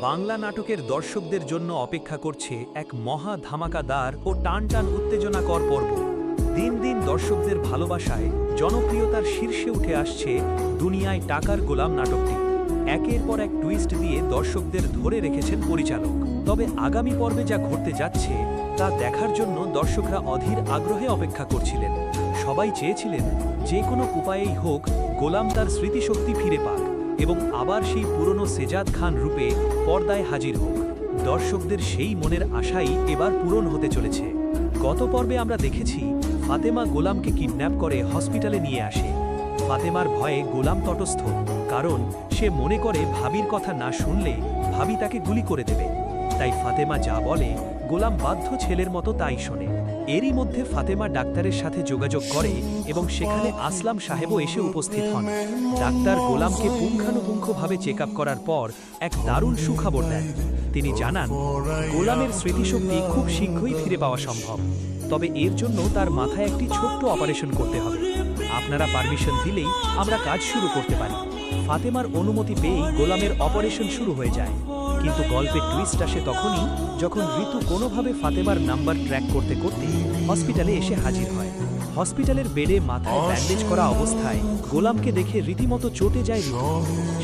বাংলা নাটকের দর্শকদের জন্য অপেক্ষা করছে এক মহা ধামাকাদার ও টানটান উত্তেজনাকর পর্ব। দিন দিন দর্শকদের ভালোবাসায় জনপ্রিয়তার শীর্ষে উঠে আসছে দুনিয়ায় টাকার গোলাম নাটকটি। একের পর এক টুইস্ট দিয়ে দর্শকদের ধরে রেখেছেন পরিচালক। তবে আগামী পর্বে যা ঘটতে যাচ্ছে তা দেখার জন্য দর্শকরা অধীর আগ্রহে অপেক্ষা করছিলেন। সবাই চেয়েছিলেন যে কোনো উপায়েই হোক গোলাম তার স্মৃতিশক্তি ফিরে পাক এবং আবার সেই পুরনো সেজাদ খান রূপে পর্দায় হাজির হোক। দর্শকদের সেই মনের আশাই এবার পূরণ হতে চলেছে। গত পর্বে আমরা দেখেছি ফাতেমা গোলামকে কিডন্যাপ করে হসপিটালে নিয়ে আসে। ফাতেমার ভয়ে গোলাম তটস্থ, কারণ সে মনে করে ভাবির কথা না শুনলে ভাবি তাকে গুলি করে দেবে। তাই ফাতেমা যা বলে গোলাম বাধ্য ছেলের মতো তাই শোনে। এরই মধ্যে ফাতেমা ডাক্তারের সাথে যোগাযোগ করে এবং সেখানে আসলাম সাহেবও এসে উপস্থিত হন। ডাক্তার গোলামকে পুঙ্খানুপুঙ্খভাবে চেক আপ করার পর এক দারুণ সুখবর দেন। তিনি জানান গোলামের স্মৃতিশক্তি খুব শীঘ্রই ফিরে পাওয়া সম্ভব, তবে এর জন্য তার মাথায় একটি ছোট্ট অপারেশন করতে হবে। আপনারা পারমিশন দিলেই আমরা কাজ শুরু করতে পারি। ফাতেমার অনুমতি পেয়েই গোলামের অপারেশন শুরু হয়ে যায়। কিন্তু গল্পের টুইস্ট আসে তখনই যখন ঋতু কোনোভাবে ফাতেমার নাম্বার ট্র্যাক করতে করতে হসপিটালে এসে হাজির হয়। হসপিটালের বেডে মাথায় ব্যান্ডেজ করা অবস্থায় গোলামকে দেখে রীতিমতো চটে যায় ঋতু।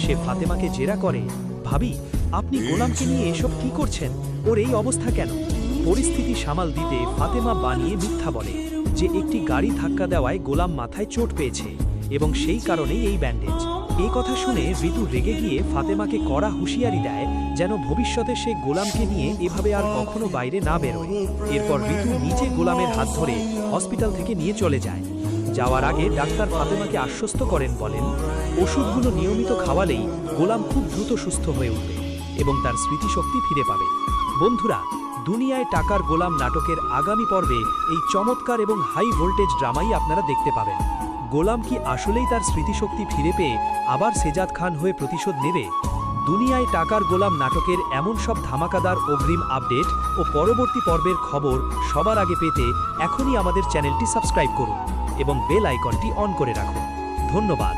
সে ফাতেমাকে জেরা করে, ভাবি আপনি গোলামকে নিয়ে এসব কি করছেন, ওর এই অবস্থা কেন? পরিস্থিতি সামাল দিতে ফাতেমা বানিয়ে মিথ্যা বলে যে একটি গাড়ি ধাক্কা দেওয়ায় গোলাম মাথায় চোট পেয়েছে এবং সেই কারণেই এই ব্যান্ডেজ। এই কথা শুনে ঋতু রেগে গিয়ে ফাতেমাকে কড়া হুঁশিয়ারি দেয় যেন ভবিষ্যতে সে গোলামকে নিয়ে এভাবে আর কখনো বাইরে না বেরোয়। এরপর ঋতু নিজে গোলামের হাত ধরে হসপিটাল থেকে নিয়ে চলে যায়। যাওয়ার আগে ডাক্তার ফাতেমাকে আশ্বস্ত করেন, বলেন ওষুধগুলো নিয়মিত খাওয়ালেই গোলাম খুব দ্রুত সুস্থ হয়ে উঠবে এবং তার স্মৃতিশক্তি ফিরে পাবে। বন্ধুরা, দুনিয়ায় টাকার গোলাম নাটকের আগামী পর্বে এই চমৎকার এবং হাই ভোল্টেজ ড্রামাই আপনারা দেখতে পাবেন। গোলাম কি আসলেই তার স্মৃতিশক্তি ফিরে পেয়ে আবার সেজাদ খান হয়ে প্রতিশোধ নেবে? দুনিয়ায় টাকার গোলাম নাটকের এমন সব ধামাকাদার অগ্রিম আপডেট ও পরবর্তী পর্বের খবর সবার আগে পেতে এখনই আমাদের চ্যানেলটি সাবস্ক্রাইব করুন এবং বেল আইকনটি অন করে রাখুন। ধন্যবাদ।